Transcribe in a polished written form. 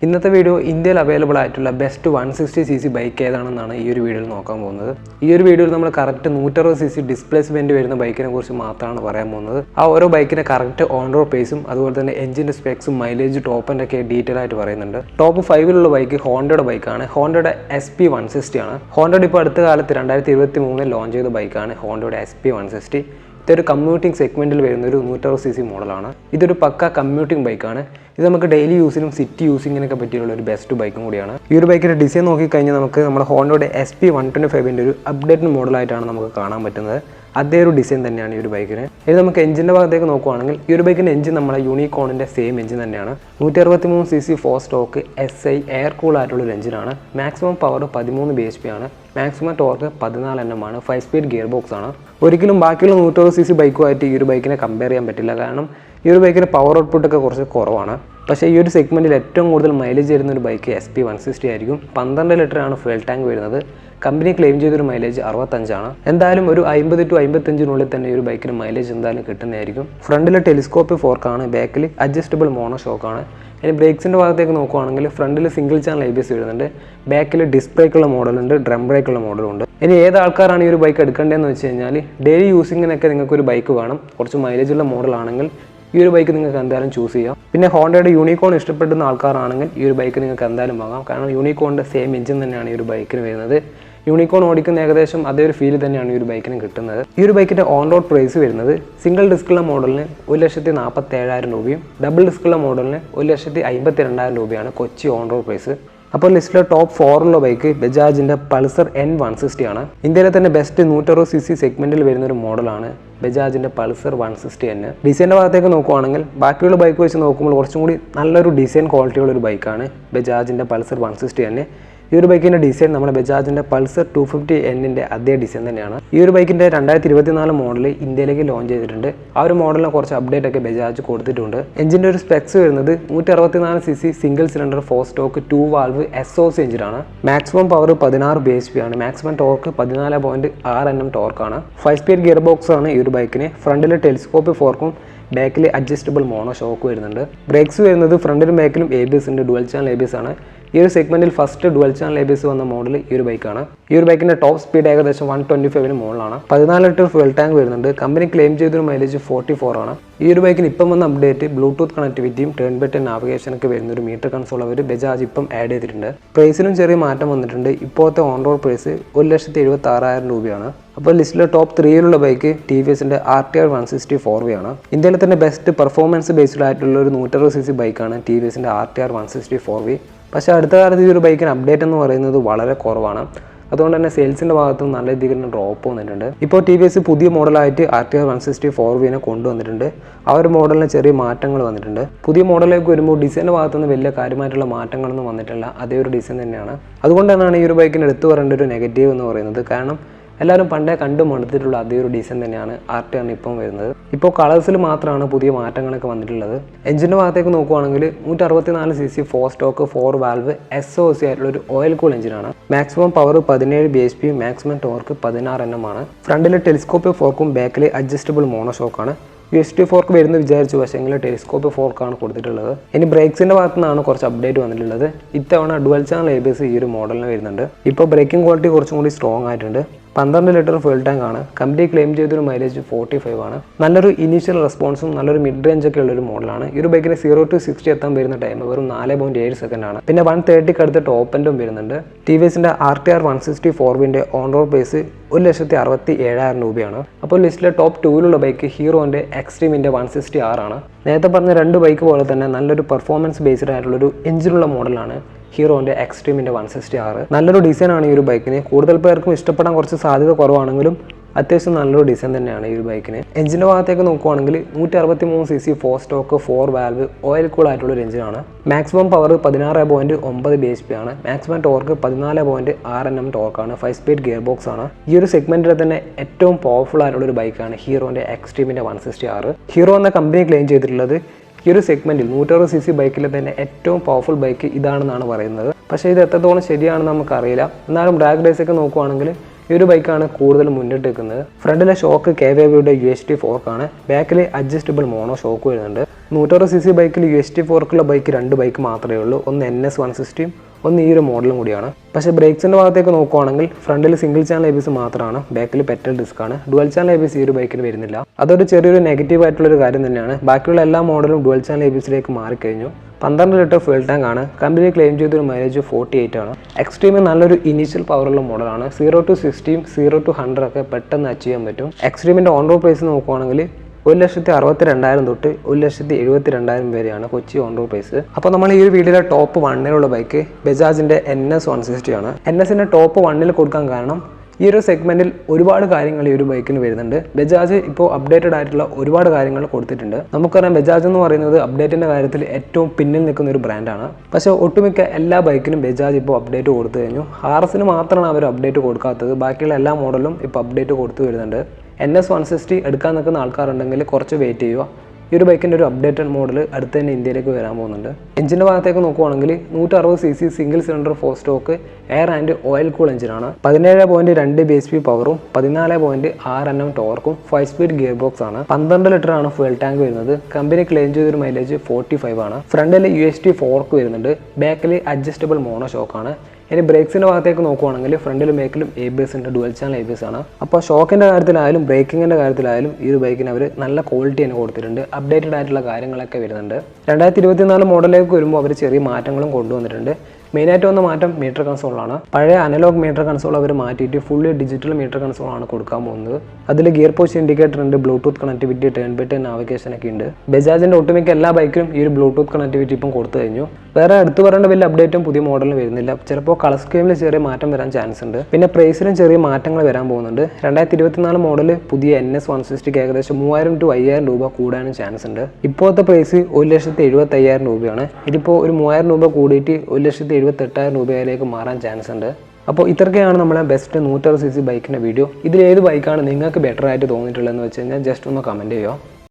ഇന്നത്തെ വീഡിയോ ഇന്ത്യയിൽ അവൈലബിൾ ആയിട്ടുള്ള ബെസ്റ്റ് 160cc ബൈക്ക് ഏതാണെന്നാണ് ഈ ഒരു വീഡിയോയിൽ നോക്കാൻ പോകുന്നത്. ഈ ഒരു വീഡിയോയിൽ നമ്മൾ കറക്റ്റ് 160cc ഡിസ്പ്ലേസ്മെന്റ് വരുന്ന ബൈക്കിനെ കുറിച്ച് മാത്രമാണ് പറയാൻ പോകുന്നത്. ആ ഓരോ ബൈക്കിന്റെ കറക്റ്റ് ഓൺ റോഡ് പേസും അതുപോലെ തന്നെ എഞ്ചിന്റെ സ്പെക്സും മൈലേജ് ടോപ്പ് എൻഡ് ഒക്കെ ഡീറ്റെയിൽ ആയിട്ട് പറയുന്നുണ്ട്. ടോപ്പ് 5-ലുള്ള ബൈക്ക് ഹോണ്ടയുടെ ബൈക്കാണ്. ഹോണ്ടയുടെ SP160 ആണ്. ഹോണ്ടയുടെ ഇപ്പോൾ അടുത്ത കാലത്ത് 2023 ലോഞ്ച് ചെയ്ത ബൈക്കാണ് ഹോണ്ടയുടെ SP160. ഇതൊരു കമ്മ്യൂട്ടിംഗ് സെഗ്മെന്റിൽ വരുന്ന ഒരു 160cc മോഡലാണ്. ഇതൊരു പക്ക കമ്മ്യൂട്ടിംഗ് ബൈക്കാണ്. ഇത് നമുക്ക് ഡെയിലി യൂസിനും സിറ്റി യൂസിങ്ങിനൊക്കെ പറ്റിയുള്ള ഒരു ബെസ്റ്റ് ബൈക്കും കൂടിയാണ്. ഈ ഒരു ബൈക്കിന്റെ ഡിസൈൻ നോക്കിക്കഴിഞ്ഞാൽ നമുക്ക് നമ്മുടെ ഹോണ്ടയുടെ SP125ന്റെ ഒരു അപ്ഡേറ്റഡ് മോഡലായിട്ടാണ് നമുക്ക് കാണാൻ പറ്റുന്നത്. അതേ ഒരു ഡിസൈൻ തന്നെയാണ് ഈ ഒരു ബൈക്കിന്. ഇനി നമുക്ക് എഞ്ചിൻ്റെ ഭാഗത്തേക്ക് നോക്കുകയാണെങ്കിൽ ഈ ഒരു ബൈക്കിൻ്റെ എഞ്ചിൻ നമ്മളെ യൂണിക്കോണിൻ്റെ സെയിം എഞ്ചിൻ തന്നെയാണ്. 163cc 4 stock SI air cool ആയിട്ടുള്ള ഒരു എഞ്ചിനാണ്. മാക്സിമം പവർ 13 bhp ആണ്. മാക്സിമം ടോർക്ക് 14 Nm ആണ്. 5 സ്പീഡ് ഗിയർ ബോക്സ് ആണ്. ഒരിക്കലും ബാക്കിയുള്ള 160cc ബൈക്കുമായിട്ട് ഈ ഒരു ബൈക്കിനെ കമ്പയർ ചെയ്യാൻ പറ്റില്ല. കാരണം ഈ ഒരു ബൈക്കിന് പവർ ഔട്ട്പുട്ടൊക്കെ കുറച്ച് കുറവാണ്. പക്ഷേ ഈ ഒരു സെഗ്മെൻറ്റിൽ ഏറ്റവും കൂടുതൽ മൈലേജ് തരുന്ന ഒരു ബൈക്ക് SP160 ആയിരിക്കും. 12 ലിറ്ററാണ് ഫ്യൂൽ ടാങ്ക് വരുന്നത്. കമ്പനി ക്ലെയിം ചെയ്തൊരു മൈലേജ് 65 ആണ്. എന്തായാലും ഒരു 50 to 55 തന്നെ ഈ ഒരു ബൈക്കിന് മൈലേജ് എന്തായാലും കിട്ടുന്നതായിരിക്കും. ഫ്രണ്ടിൽ ടെലിസ്കോപ്പ് ഫോർക്കാണ്, ബാക്കിൽ അഡ്ജസ്റ്റബിൾ മോണോ ഷോക്കാണ്. ഇനി ബ്രേക്സിൻ്റെ ഭാഗത്തേക്ക് നോക്കുകയാണെങ്കിൽ ഫ്രണ്ടിൽ സിംഗിൾ ചാനൽ ABS വരുന്നുണ്ട്. ബാക്കിൽ ഡിസ്ക് ബ്രേക്കുള്ള മോഡലുണ്ട്, ഡ്രം ബ്രേക്കുള്ള മോഡലുണ്ട്. ഇനി ഏത് ആൾക്കാരാണ് ഈ ഒരു ബൈക്ക് എടുക്കേണ്ടതെന്ന് വെച്ച് കഴിഞ്ഞാൽ ഡെയിലി യൂസിങ്ങിനൊക്കെ നിങ്ങൾക്ക് ഒരു ബൈക്ക് വേണം, കുറച്ച് മൈലേജുള്ള മോഡലാണെങ്കിൽ ഈ ഒരു ബൈക്ക് നിങ്ങൾക്ക് എന്തായാലും ചൂസ് ചെയ്യാം. പിന്നെ ഹോണ്ടയുടെ യൂണിക്കോൺ ഇഷ്ടപ്പെടുന്ന ആൾക്കാരാണെങ്കിൽ ഈ ഒരു ബൈക്ക് നിങ്ങൾക്ക് എന്തായാലും വാങ്ങാം. കാരണം യൂണിക്കോണിൻ്റെ സെയിം എഞ്ചിൻ തന്നെയാണ് ഈ ഒരു ബൈക്കിന് വരുന്നത്. യൂണിക്കോൺ ഓടിക്കുന്ന ഏകദേശം അതേ ഒരു ഫീൽ തന്നെയാണ് ഈ ഒരു ബൈക്കിന് കിട്ടുന്നത്. ഈ ഒരു ബൈക്കിൻ്റെ ഓൺ റോഡ് പ്രൈസ് വരുന്നത് സിംഗിൾ ഡിസ്കുള്ള മോഡലിന് 1,47,000 രൂപയും ഡബിൾ ഡിസ്കുള്ള മോഡലിന് 1,52,000 രൂപയാണ് കൊച്ചി ഓൺ റോഡ് പ്രൈസ്. അപ്പോൾ ലിസ്റ്റിലെ ടോപ്പ് 4-ലുള്ള ബൈക്ക് ബജാജിൻ്റെ പൾസർ N160 ആണ്. ഇന്ത്യയിലെ തന്നെ ബെസ്റ്റ് 160cc സെഗ്മെന്റിൽ വരുന്ന ഒരു മോഡലാണ് ബജാജിൻ്റെ പൾസർ 160N. ഡിസൈൻ്റെ ഭാഗത്തേക്ക് നോക്കുകയാണെങ്കിൽ ബാക്കിയുള്ള ബൈക്ക് വെച്ച് നോക്കുമ്പോൾ കുറച്ചും കൂടി നല്ലൊരു ഡിസൈൻ ക്വാളിറ്റിയുള്ള ഒരു ബൈക്കാണ് ബജാജിൻ്റെ പൾസർ 160N. ഈ ഒരു ബൈക്കിൻ്റെ ഡിസൈൻ നമ്മുടെ ബജാജിൻ്റെ പൾസർ 250Nൻ്റെ അതേ ഡിസൈൻ തന്നെയാണ്. ഈ ഒരു ബൈക്കിൻ്റെ 2024 മോഡൽ ഇന്ത്യയിലേക്ക് ലോഞ്ച് ചെയ്തിട്ടുണ്ട്. ആ ഒരു മോഡലിനെ കുറച്ച് അപ്ഡേറ്റ് ഒക്കെ ബജാജ് കൊടുത്തിട്ടുണ്ട്. എഞ്ചിൻ്റെ ഒരു സ്പെക്സ് വരുന്നത് 164cc single cylinder 4 stock 2 valve SOC എഞ്ചിനാണ്. മാക്സിമം പവർ 16 bhp ആണ്. Maximum torque 14.6 Nm ടോർക്കാണ്. 5 speed gear box ആണ് ഈ ഒരു ബൈക്കിന്. ഫ്രണ്ടിൽ ടെലിസ്കോപ്പ് ഫോർക്കും ബാക്കിൽ അഡ്ജസ്റ്റബിൾ മോണോ ഷോക്ക് വരുന്നുണ്ട്. ബ്രേക്സ് വരുന്നത് ഫ്രണ്ടിലും ബാക്കിലും ABS ഉണ്ട്, ഡുവൽ ചാനൽ ABS ആണ്. ഈ ഒരു സെഗ്മെന്റിൽ ഫസ്റ്റ് ഡുവൽ ചാനൽ ABS വന്ന മോഡൽ ഈ ഒരു ബൈക്കാണ്. ഈ ഒരു ബൈക്കിന്റെ ടോപ്പ് സ്പീഡ് ഏകദേശം 125 മുകളിലാണ്. 14 ലിറ്റർ ഫ്യൂൽ ടാങ്ക് വരുന്നുണ്ട്. കമ്പനി ക്ലെയിം ചെയ്തൊരു മൈലേജ് 44 ആണ്. ഈ ഒരു ബൈക്കിന് ഇപ്പം വന്ന അപ്ഡേറ്റ് ബ്ലൂടൂത്ത് കണക്ടിവിറ്റിയും ടേൺ ബൈ ടേൺ നാവിഗേഷനൊക്കെ വരുന്ന ഒരു മീറ്റർ കൺസോൾ അവർ ബജാജ് ഇപ്പം ആഡ് ചെയ്തിട്ടുണ്ട്. പ്രൈസിലും ചെറിയ മാറ്റം വന്നിട്ടുണ്ട്. ഇപ്പോഴത്തെ ഓൺ റോഡ് പ്രൈസ് 1,76,000 രൂപയാണ്. അപ്പോൾ ലിസ്റ്റിലെ ടോപ്പ് 3-ലുള്ള ബൈക്ക് TVSന്റെ RTR 160 4V ആണ്. ഇന്ത്യയിലെ തന്നെ ബെസ്റ്റ് പെർഫോമൻസ് ബേസ്ഡ് ആയിട്ടുള്ള ഒരു 160cc ബൈക്കാണ് TVSന്റെ RTR 160 4V. പക്ഷേ അടുത്ത കാലത്ത് ഈ ഒരു ബൈക്കിന് അപ്ഡേറ്റ് എന്ന് പറയുന്നത് വളരെ കുറവാണ്. അതുകൊണ്ട് തന്നെ സെയിൽസിൻ്റെ ഭാഗത്തും നല്ല രീതിയിൽ ഡ്രോപ്പ് വന്നിട്ടുണ്ട്. ഇപ്പോൾ TVS പുതിയ മോഡലായിട്ട് RTR 160 4Vനെ കൊണ്ടുവന്നിട്ടുണ്ട്. ആ ഒരു മോഡലിന് ചെറിയ മാറ്റങ്ങൾ വന്നിട്ടുണ്ട്. പുതിയ മോഡലിലേക്ക് വരുമ്പോൾ ഡിസൈൻ്റെ ഭാഗത്തുനിന്ന് വലിയ കാര്യമായിട്ടുള്ള മാറ്റങ്ങളൊന്നും വന്നിട്ടില്ല. അതേ ഒരു ഡിസൈൻ തന്നെയാണ്. അതുകൊണ്ട് തന്നെയാണ് ഈ ഒരു ബൈക്കിന് എടുത്തു പറയേണ്ട ഒരു നെഗറ്റീവ് എന്ന് പറയുന്നത്. കാരണം എല്ലാവരും പണ്ടേ കണ്ടു മടുത്തിട്ടുള്ള അതേ ഒരു ഡിസൈൻ തന്നെയാണ് RTR ഇപ്പം വരുന്നത്. ഇപ്പോൾ കളേഴ്സിൽ മാത്രമാണ് പുതിയ മാറ്റങ്ങളൊക്കെ വന്നിട്ടുള്ളത്. എഞ്ചിൻ്റെ ഭാഗത്തേക്ക് നോക്കുകയാണെങ്കിൽ 164cc 4 സ്റ്റോക്ക് 4 വാൽവ് SOC ആയിട്ടുള്ള ഒരു ഓയിൽ കൂൾ എഞ്ചിനാണ്. Maximum power 17 bhp, maximum torque 16 Nm ആണ്. ഫ്രണ്ടിൽ ടെലിസ്കോപ്പ് ഫോർക്കും ബാക്കിൽ അഡ്ജസ്റ്റബിൾ മോണോ ഷോക്കാണ്. USB ഫോർക്ക് വരുന്ന വിചാരിച്ചു, പക്ഷേ എങ്കിൽ ടെലിസ്കോപ്പ് ഫോർക്കാണ് കൊടുത്തിട്ടുള്ളത്. ഇനി ബ്രേക്സിൻ്റെ ഭാഗത്തു നിന്നാണ് കുറച്ച് അപ്ഡേറ്റ് വന്നിട്ടുള്ളത്. ഇത്തവണ ഡുവൽ ചാനൽ ABS ഈ ഒരു മോഡലിന് വരുന്നുണ്ട്. ഇപ്പോൾ ബ്രേക്കിംഗ് ക്വാളിറ്റി കുറച്ചും കൂടി സ്ട്രോങ് ആയിട്ടുണ്ട്. 12 ലിറ്റർ ഫ്യൂൽ ടാങ്ക് ആണ്. കമ്പനി ക്ലെയിം ചെയ്തൊരു മൈലേജ് 45 ആണ്. നല്ലൊരു ഇനീഷ്യൽ റെസ്പോൺസും നല്ലൊരു മിഡ് റേഞ്ച് ഒക്കെ ഉള്ളൊരു മോഡലാണ്. ഈ ഒരു ബൈക്കിന് 0 to 60 എത്താൻ വരുന്ന ടൈം വെറും 4.7 സെക്കൻഡ് ആണ്. പിന്നെ 130 അടുത്ത് ടോപ്പ് എൻഡും വരുന്നുണ്ട്. TVSന്റെ RTR 160 4Vന്റെ ഓൺ റോഡ് പ്രൈസ് 1,67,000 രൂപയാണ്. അപ്പോൾ ലിസ്റ്റിലെ ടോപ്പ് 2-ലുള്ള ബൈക്ക് ഹീറോൻ്റെ എക്സ്ട്രീമിൻ്റെ 160R ആണ്. നേരത്തെ പറഞ്ഞ രണ്ട് ബൈക്ക് പോലെ തന്നെ നല്ലൊരു പെർഫോമൻസ് ബേസ്ഡ് ആയിട്ടുള്ളൊരു എഞ്ചിനുള്ള മോഡലാണ് ഹീറോൻ്റെ എക്സ്ട്രീമിൻ്റെ 160R. നല്ലൊരു ഡിസൈനാണ് ഈ ഒരു ബൈക്കിന്. കൂടുതൽ പേർക്കും ഇഷ്ടപ്പെടാൻ കുറച്ച് സാധ്യത കുറവാണെങ്കിലും അത്യാവശ്യം നല്ലൊരു ഡിസൈൻ തന്നെയാണ് ഈ ഒരു ബൈക്കിന്. എഞ്ചിൻ്റെ ഭാഗത്തേക്ക് നോക്കുകയാണെങ്കിൽ 163cc 4 stock 4 valve oil cool ആയിട്ടുള്ള ഒരു എഞ്ചിനാണ്. മാക്സിമം പവർ 16.9 bhp ആണ്. Maximum torque 14.6 Nm ടോർക്കാണ്. 5 speed gear box ആണ്. ഈ ഒരു സെഗ്മെന്റിൽ തന്നെ ഏറ്റവും പവർഫുൾ ആയിട്ടുള്ള ഒരു ബൈക്കാണ് ഹീറോൻ്റെ എക്സ്ട്രീമിൻ്റെ 160R. ഹീറോ എന്ന കമ്പനി ക്ലെയിം ചെയ്തിട്ടുള്ളത് ഈ ഒരു സെഗ്മെന്റിൽ 160cc ബൈക്കിൽ തന്നെ ഏറ്റവും പവർഫുൾ ബൈക്ക് ഇതാണെന്നാണ് പറയുന്നത്. പക്ഷേ ഇത് എത്രത്തോളം ശരിയാണെന്ന് നമുക്കറിയില്ല. എന്നാലും ഡ്രാഗ് റേസ് ഒക്കെ നോക്കുകയാണെങ്കിൽ ഈ ഒരു ബൈക്കാണ് കൂടുതൽ മുന്നിട്ട് നിൽക്കുന്നത്. ഫ്രണ്ടിലെ ഷോക്ക് KVയുടെ UHT ഫോർക്കാണ്. ബാക്കിൽ അഡ്ജസ്റ്റബിൾ മോണോ ഷോക്ക് വരുന്നുണ്ട്. 160cc ബൈക്കിൽ UHT ഫോർക്കുള്ള ബൈക്ക് 2 ബൈക്ക് മാത്രമേ ഉള്ളൂ. ഒന്ന് NS 160 ഒന്ന് ഈ ഒരു മോഡലും കൂടിയാണ്. പക്ഷേ ബ്രേക്സിൻ്റെ ഭാഗത്തേക്ക് നോക്കുവാണെങ്കിൽ ഫ്രണ്ടിൽ സിംഗിൾ ചാനൽ ABS മാത്രമാണ്, ബാക്കിൽ പെറ്റൽ ഡിസ്ക്കാണ്. ഡുവൽ ചാനൽ ABS ഈ ഒരു ബൈക്കിന് വരുന്നില്ല. അതൊരു ചെറിയൊരു നെഗറ്റീവ് ആയിട്ടുള്ളൊരു കാര്യം തന്നെയാണ്. ബാക്കിയുള്ള എല്ലാ മോഡലും ഡുവൽ ചാനൽ ABSിലേക്ക് മാറിക്കഴിഞ്ഞു. 12 ലിറ്റർ ഫ്യൂൽ ടാങ്ക് ആണ്. കമ്പനി ക്ലെയിം ചെയ്തൊരു മൈലേജ് 48 ആണ്. എക്സ്ട്രീം നല്ലൊരു ഇനീഷ്യൽ പവറുള്ള മോഡലാണ്. 0 to 60 0 to 100 ഒക്കെ പെട്ടെന്ന് അച്ചീവ് ചെയ്യാൻ പറ്റും. എക്സ്ട്രീമിൻ്റെ ഓൺ റോഡ് പ്രൈസ് നോക്കുവാണെങ്കിൽ 1,62,000 തൊട്ട് 1,72,000 വരെയാണ് കൊച്ചി ഓൺ റോഡ് പ്രൈസ്. അപ്പോൾ നമ്മൾ ഈ ഒരു വീഡിയോയിലെ ടോപ്പ് 1ലുള്ള ബൈക്ക് ബജാജിൻ്റെ NS 160 ആണ്. NSന്റെ ടോപ്പ് 1ൽ കൊടുക്കാൻ കാരണം ഈ ഒരു സെഗ്മെന്റിൽ ഒരുപാട് കാര്യങ്ങൾ ഈ ഒരു ബൈക്കിന് വരുന്നുണ്ട്. ബജാജ് ഇപ്പോൾ അപ്ഡേറ്റഡ് ആയിട്ടുള്ള ഒരുപാട് കാര്യങ്ങൾ കൊടുത്തിട്ടുണ്ട്. നമുക്കറിയാം ബജാജ് എന്ന് പറയുന്നത് അപ്ഡേറ്റിൻ്റെ കാര്യത്തിൽ ഏറ്റവും പിന്നിൽ നിൽക്കുന്ന ഒരു ബ്രാൻഡാണ്. പക്ഷേ ഒട്ടുമിക്ക എല്ലാ ബൈക്കിനും ബജാജ് ഇപ്പോൾ അപ്ഡേറ്റ് കൊടുത്തു കഴിഞ്ഞു. RSന് മാത്രമാണ് അവർ അപ്ഡേറ്റ് കൊടുക്കാത്തത്. ബാക്കിയുള്ള എല്ലാ മോഡലും ഇപ്പോൾ അപ്ഡേറ്റ് കൊടുത്തു വരുന്നുണ്ട്. NS 160 എടുക്കാൻ നിൽക്കുന്ന ആൾക്കാരുണ്ടെങ്കിൽ കുറച്ച് വെയിറ്റ് ചെയ്യുക. ഈ ഒരു ബൈക്കിൻ്റെ ഒരു അപ്ഡേറ്റഡ് മോഡൽ അടുത്ത് തന്നെ ഇന്ത്യയിലേക്ക് വരാൻ പോകുന്നുണ്ട്. എഞ്ചിൻ്റെ ഭാഗത്തേക്ക് നോക്കുവാണെങ്കിൽ 160cc single cylinder 4 stock air and oil cool എഞ്ചിനാണ്. 17.2 bhp പവറും 14.6 Nm ടോർക്കും 5 സ്പീഡ് ഗിയർ ബോക്സ് ആണ്. 12 ലിറ്റർ ആണ് ഫ്യൂൽ ടാങ്ക് വരുന്നത്. കമ്പനി ക്ലെയിം ചെയ്തൊരു മൈലേജ് 45 ആണ്. ഫ്രണ്ടിൽ UHT ഫോർക്ക് വരുന്നുണ്ട്. ബാക്കിൽ അഡ്ജസ്റ്റബിൾ മോണോ ഷോക്കാണ്. ഇനി ബ്രേക്സിൻ്റെ ഭാഗത്തേക്ക് നോക്കുവാണെങ്കിൽ ഫ്രണ്ടിലും ബാക്കിലും ABS ഉണ്ട്, ഡുവൽ ചാനൽ ABS ആണ്. അപ്പോൾ ഷോക്കിൻ്റെ കാര്യത്തിലായാലും ബ്രേക്കിങ്ങിൻ്റെ കാര്യത്തിലായാലും ഈ ഒരു ബൈക്കിന് അവർ നല്ല ക്വാളിറ്റി തന്നെ കൊടുത്തിട്ടുണ്ട്. അപ്ഡേറ്റഡ് ആയിട്ടുള്ള കാര്യങ്ങളൊക്കെ വരുന്നുണ്ട്. 2024 മോഡലിലേക്ക് വരുമ്പോൾ അവർ ചെറിയ മാറ്റങ്ങളും കൊണ്ടുവന്നിട്ടുണ്ട്. മെയിനായിട്ട് വന്ന മാറ്റം മീറ്റർ കൺസോളാണ്. പഴയ അനലോഗ് മീറ്റർ കൺസോൾ അവർ മാറ്റിയിട്ട് ഫുള്ളി ഡിജിറ്റൽ മീറ്റർ കൺസോളാണ് കൊടുക്കാൻ പോകുന്നത്. അതിൽ ഗിയർ പോസ്റ്റ് ഇൻഡിക്കേറ്റർ ഉണ്ട്, Bluetooth connectivity, turn by turn navigation ഒക്കെ ഉണ്ട്. ബജാജിൻ്റെ ഒട്ടുമിക്ക എല്ലാ ബൈക്കിലും ഈ ഒരു ബ്ലൂടൂത്ത് കണക്ടിവിറ്റി ഇപ്പം കൊടുത്തു കഴിഞ്ഞു. വേറെ എടുത്തു പറയേണ്ട വലിയ അപ്ഡേറ്റും പുതിയ മോഡലിന് വരുന്നില്ല. ചിലപ്പോൾ കളർ സ്കീമിൽ ചെറിയ മാറ്റം വരാൻ ചാൻസ് ഉണ്ട്. പിന്നെ പ്രൈസിലും ചെറിയ മാറ്റങ്ങൾ വരാൻ പോകുന്നുണ്ട്. 2024 മോഡൽ പുതിയ NS 160 ഏകദേശം 3,000 to 5,000 രൂപ കൂടാനും ചാൻസ് ഉണ്ട്. ഇപ്പോഴത്തെ പ്രൈസ് 1,75,000 രൂപയാണ്. ഇതിപ്പോൾ ഒരു 3,000 രൂപ കൂടിയിട്ട് 1,78,000 രൂപയിലേക്ക് മാറാൻ ചാൻസ് ഉണ്ട്. അപ്പോൾ ഇത്രയൊക്കെയാണ് നമ്മളെ ബെസ്റ്റ് 160cc ബൈക്കിൻ്റെ വീഡിയോ. ഇതിലേത് ബൈക്കാണ് നിങ്ങൾക്ക് ബെറ്റർ ആയിട്ട് തോന്നിയിട്ടുള്ളതെന്ന് വെച്ച് കഴിഞ്ഞാൽ ജസ്റ്റ് ഒന്ന് കമൻറ്റ് ചെയ്യുക.